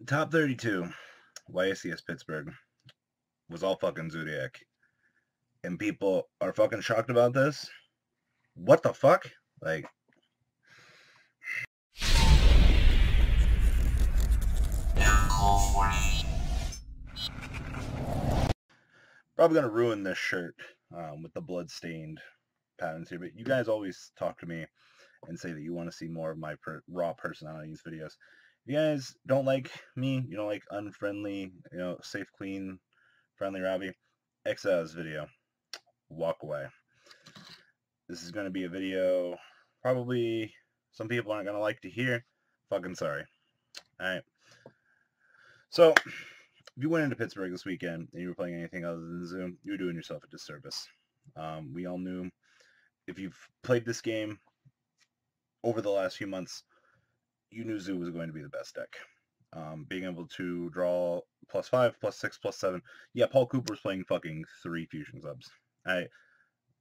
Top 32, YACS Pittsburgh was all fucking Zoodiac. And people are fucking shocked about this. What the fuck? Like, probably gonna ruin this shirt with the blood-stained patterns here, but you guys always talk to me and say that you want to see more of my raw personality in these videos. If you guys don't like me, you don't like unfriendly, safe, clean, friendly Robbie, exit out of this video. Walk away. This is going to be a video probably some people aren't going to like to hear. Fucking sorry. Alright. So, if you went into Pittsburgh this weekend and you were playing anything other than Zoom, you were doing yourself a disservice. We all knew, if you've played this game over the last few months, you knew Zoo was going to be the best deck. Being able to draw +5, +6, +7. Yeah, Paul Cooper's playing fucking 3 fusion subs. Alright,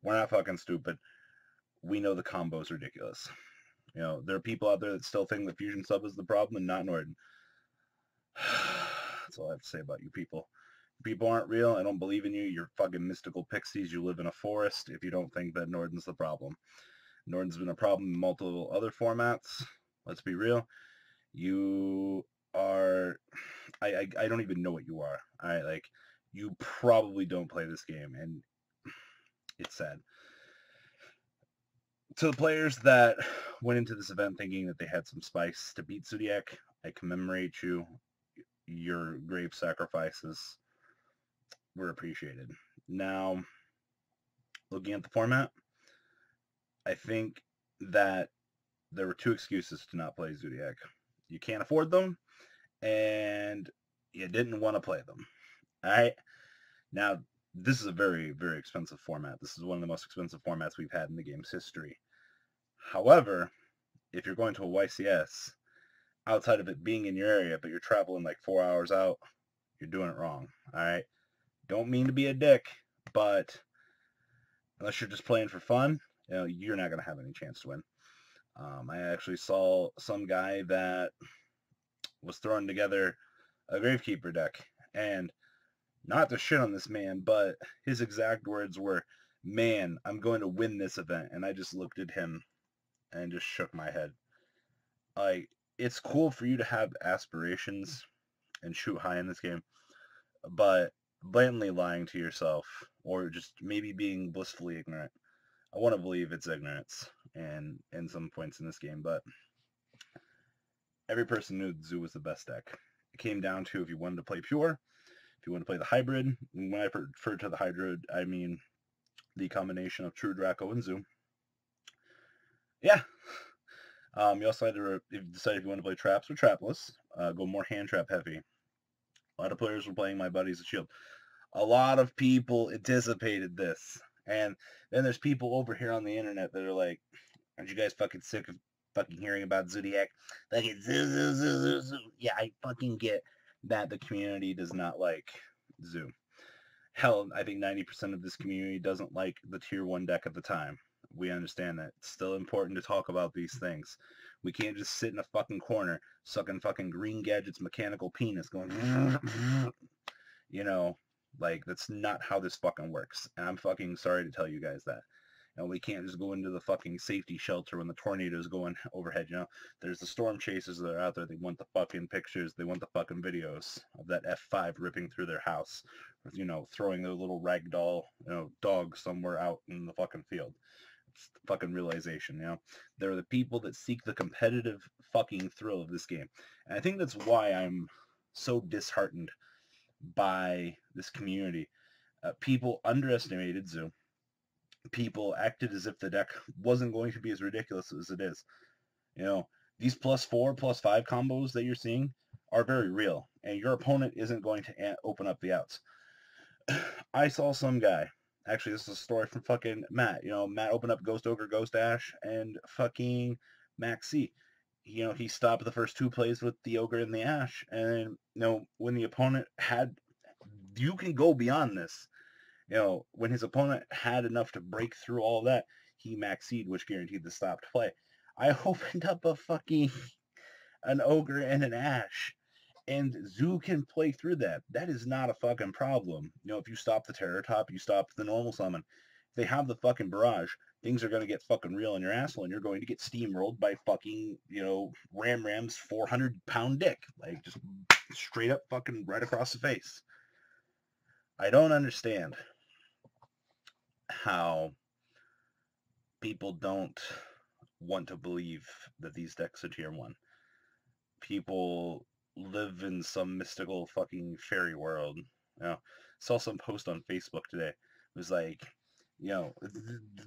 we're not fucking stupid. We know the combo's ridiculous. There are people out there that still think that fusion sub is the problem and not Norden. That's all I have to say about you people. People aren't real. I don't believe in you. You're fucking mystical pixies. You live in a forest if you don't think that Norden's the problem. Norden's been a problem in multiple other formats. Let's be real. You are... I don't even know what you are. You probably don't play this game, and it's sad. To the players that went into this event thinking that they had some spice to beat Zoodiac, I commemorate you. Your grave sacrifices were appreciated. Now, looking at the format, I think that there were 2 excuses to not play Zoodiac. You can't afford them, and you didn't want to play them. Alright? Now, this is a very, very expensive format. This is one of the most expensive formats we've had in the game's history. However, if you're going to a YCS, outside of it being in your area, but you're traveling like 4 hours out, you're doing it wrong. Alright? Don't mean to be a dick, but unless you're just playing for fun, you're not going to have any chance to win. I actually saw some guy that was throwing together a Gravekeeper deck, and not to shit on this man, but his exact words were, "Man, I'm going to win this event." And I just looked at him and just shook my head. Like, it's cool for you to have aspirations and shoot high in this game, but blatantly lying to yourself, or just maybe being blissfully ignorant. I want to believe it's ignorance and in some points in this game, but every person knew Zoo was the best deck. It came down to if you wanted to play pure, if you wanted to play the hybrid. And when I refer to the hybrid, I mean the combination of True Draco and Zoo. Yeah. You also had to decide if you want to play traps or trapless. Go more hand trap heavy. A lot of players were playing My Buddy's a Shield. A lot of people anticipated this. And then there's people over here on the internet that are like, aren't you guys fucking sick of fucking hearing about Zoodiac? Fucking Zoo. Yeah, I fucking get that the community does not like Zoo. Hell, I think 90% of this community doesn't like the tier 1 deck at the time. We understand that. It's still important to talk about these things. We can't just sit in a fucking corner sucking fucking Green Gadget's mechanical penis going, like, that's not how this fucking works. And I'm fucking sorry to tell you guys that. We can't just go into the fucking safety shelter when the tornado's going overhead, There's the storm chasers that are out there. They want the fucking pictures. They want the fucking videos of that F5 ripping through their house. Throwing their little ragdoll, dog somewhere out in the fucking field. It's the fucking realization, There are the people that seek the competitive fucking thrill of this game. And I think that's why I'm so disheartened by this community. People underestimated Zoo. People acted as if the deck wasn't going to be as ridiculous as it is. These +4, +5 combos that you're seeing are very real, and your opponent isn't going to open up the outs. I saw some guy, actually this is a story from fucking Matt, Matt opened up Ghost Ogre, Ghost Ash, and fucking Max C. He stopped the first 2 plays with the Ogre and the Ash, and when the opponent had, you can go beyond this. When his opponent had enough to break through all that, he maxied, which guaranteed the stopped play. I opened up an Ogre and an Ash, And Zoo can play through that. That is not a fucking problem. You know, if you stop the Terror Top, you stop the normal summon. If they have the fucking barrage, things are going to get fucking real in your asshole, and you're going to get steamrolled by fucking, you know, Ram's 400-pound dick. Like, just straight up fucking right across the face. I don't understand how people don't want to believe that these decks are tier 1. People live in some mystical fucking fairy world. You know, saw some post on Facebook today. It was like, you know,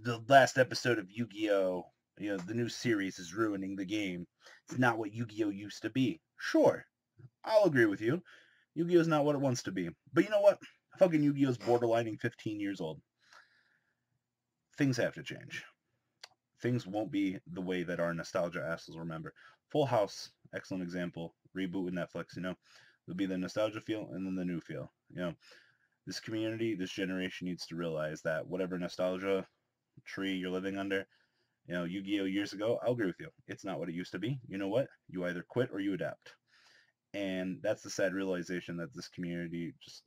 the last episode of Yu-Gi-Oh! You know, the new series is ruining the game. It's not what Yu-Gi-Oh! Used to be. Sure, I'll agree with you. Yu-Gi-Oh! Is not what it wants to be. But you know what? Fucking Yu-Gi-Oh! Is borderlining 15 years old. Things have to change. Things won't be the way that our nostalgia assholes remember. Full House, excellent example. Reboot with Netflix, you know. There'll be the nostalgia feel and then the new feel. You know, this community, this generation needs to realize that whatever nostalgia tree you're living under, you know, Yu-Gi-Oh! Years ago, I'll agree with you. It's not what it used to be. You know what? You either quit or you adapt. And that's the sad realization that this community just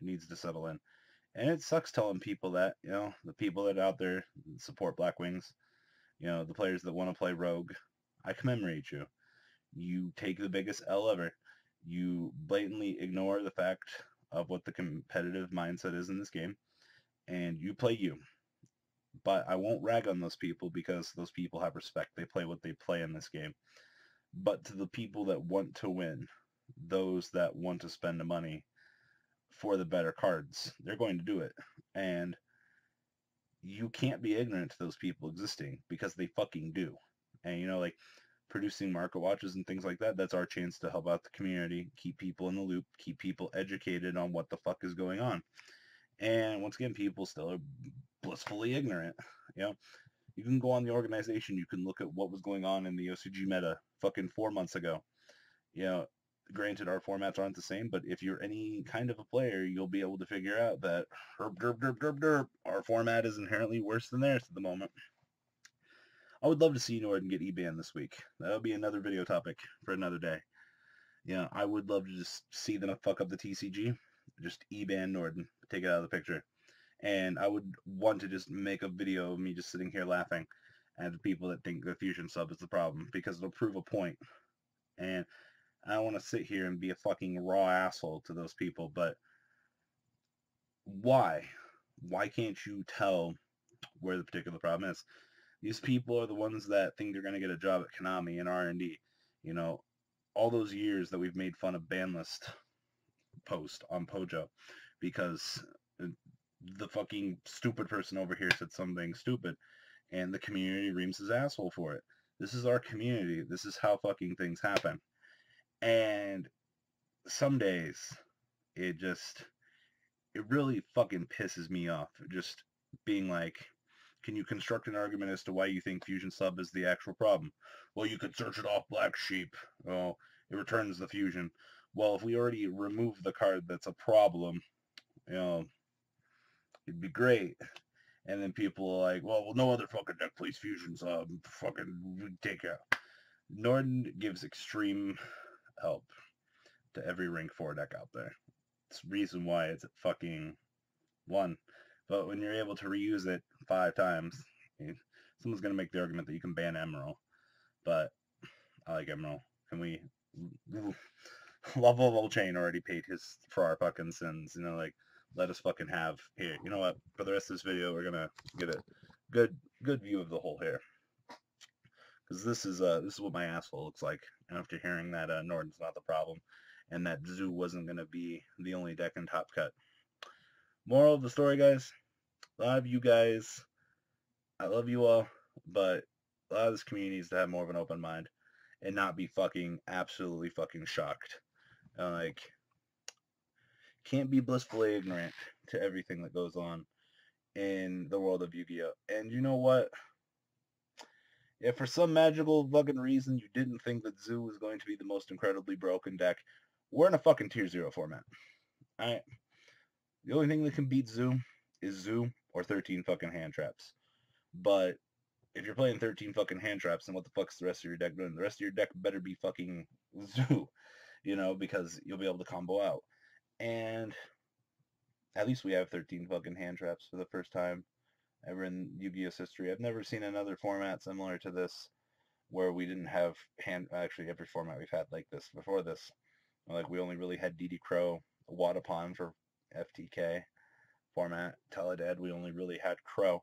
needs to settle in. And it sucks telling people that, you know, the people that are out there support Black Wings, you know, the players that want to play Rogue, I commemorate you. You take the biggest L ever. You blatantly ignore the fact of what the competitive mindset is in this game, and you play you. But I won't rag on those people because those people have respect. They play what they play in this game. But to the people that want to win, those that want to spend the money for the better cards, they're going to do it. And you can't be ignorant to those people existing because they fucking do. And, you know, like, producing market watches and things like that, that's our chance to help out the community, keep people in the loop, keep people educated on what the fuck is going on. And once again, people still are blissfully ignorant. You know, you can go on the organization, you can look at what was going on in the OCG meta fucking 4 months ago. You know, granted, our formats aren't the same, but if you're any kind of a player, you'll be able to figure out that our format is inherently worse than theirs at the moment. I would love to see Norden get E-banned this week. That would be another video topic for another day. Yeah, I would love to just see them fuck up the TCG. Just E-ban Norden. Take it out of the picture. And I would want to just make a video of me just sitting here laughing at the people that think the Fusion sub is the problem, because it'll prove a point. And I don't want to sit here and be a fucking raw asshole to those people, but why? Why can't you tell where the particular problem is? These people are the ones that think they're going to get a job at Konami and R&D. You know, all those years that we've made fun of Banlist post on Pojo because the fucking stupid person over here said something stupid and the community reams his asshole for it. This is our community. This is how fucking things happen. And some days it really fucking pisses me off. Just being like, can you construct an argument as to why you think Fusion Sub is the actual problem? Well, you could search it off Black Sheep. Oh, it returns the Fusion. Well, if we already remove the card that's a problem, you know, it'd be great. And then people are like, well, no other fucking deck plays Fusion Sub. Fucking take out. Norden gives extreme help to every rank 4 deck out there. It's the reason why it's at fucking 1. But when you're able to reuse it 5 times, someone's going to make the argument that you can ban Emerald. But I like Emerald. Can we... Lovable Chain already paid for our fucking sins. You know, like, let us fucking have... Here, you know what? For the rest of this video, we're going to get a good view of the whole hair. Because this is what my asshole looks like after hearing that Norden's not the problem. And that Zoo wasn't going to be the only deck in Top Cut. Moral of the story, guys, a lot of you guys, I love you all, but a lot of this community needs to have more of an open mind and not be fucking absolutely fucking shocked. Like, can't be blissfully ignorant to everything that goes on in the world of Yu-Gi-Oh! And you know what? If for some magical fucking reason you didn't think that Zoo was going to be the most incredibly broken deck, we're in a fucking tier 0 format. Alright? The only thing that can beat Zoo is Zoo or 13 fucking hand traps. But if you're playing 13 fucking hand traps, then what the fuck's the rest of your deck doing? The rest of your deck better be fucking Zoo. you know, because you'll be able to combo out. And at least we have 13 fucking hand traps for the first time ever in Yu-Gi-Oh's history. I've never seen another format similar to this where we didn't have actually every format we've had like this before this. Like we only really had DD Crow, Wadapon for FTK format, Teledad, we only really had Crow.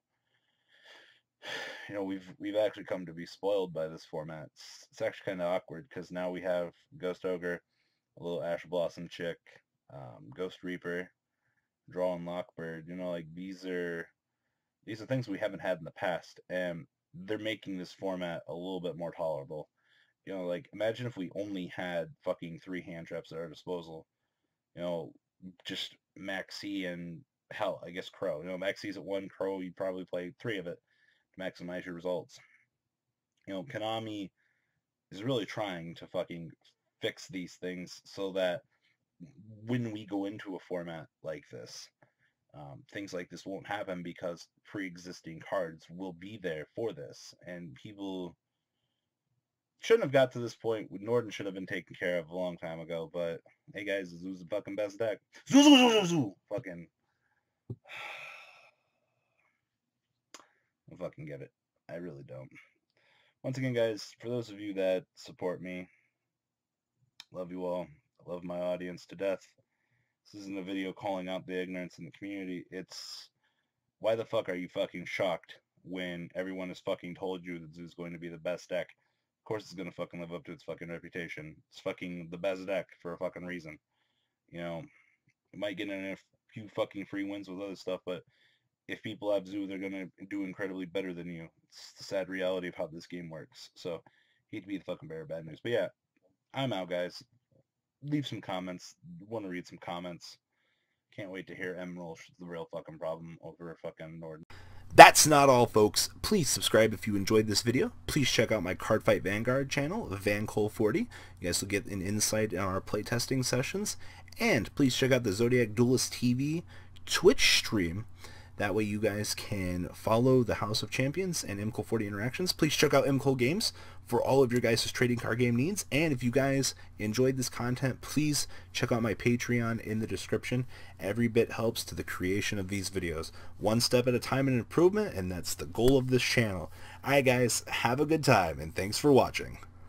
You know, we've actually come to be spoiled by this format. It's actually kind of awkward because now we have Ghost Ogre, a little Ash Blossom chick, Ghost Reaper, Draw and Lockbird. You know, like these are things we haven't had in the past, and they're making this format a little bit more tolerable. You know, like imagine if we only had fucking 3 hand traps at our disposal. You know, just Maxi and hell, I guess Crow. You know, Maxi's at 1, Crow, you'd probably play 3 of it to maximize your results. You know, Konami is really trying to fucking fix these things so that when we go into a format like this, things like this won't happen because pre-existing cards will be there for this, and people shouldn't have got to this point. Norden should have been taken care of a long time ago, but hey guys, Zoo's the fucking best deck. Zoo. Fucking I don't fucking get it. I really don't. Once again, guys, for those of you that support me, love you all. I love my audience to death. This isn't a video calling out the ignorance in the community. It's why the fuck are you fucking shocked when everyone has fucking told you that Zoo's going to be the best deck? Of course it's going to fucking live up to its fucking reputation. It's fucking the best deck for a fucking reason. You know, it might get in a few fucking free wins with other stuff, but if people have Zoo, they're going to do incredibly better than you. It's the sad reality of how this game works. So, hate to be the fucking bearer of bad news. But yeah, I'm out, guys. Leave some comments. Want to read some comments. Can't wait to hear Emerald is the real fucking problem over fucking Norden. That's not all, folks. Please subscribe if you enjoyed this video. Please check out my Cardfight Vanguard channel, VanCole40. You guys will get an insight on our playtesting sessions. And please check out the Zoodiac Duelist TV Twitch stream. That way you guys can follow the House of Champions and MCole40 interactions. Please check out MCole Games for all of your guys' trading card game needs. And if you guys enjoyed this content, please check out my Patreon in the description. Every bit helps to the creation of these videos. One step at a time in improvement, and that's the goal of this channel. Alright guys, have a good time, and thanks for watching.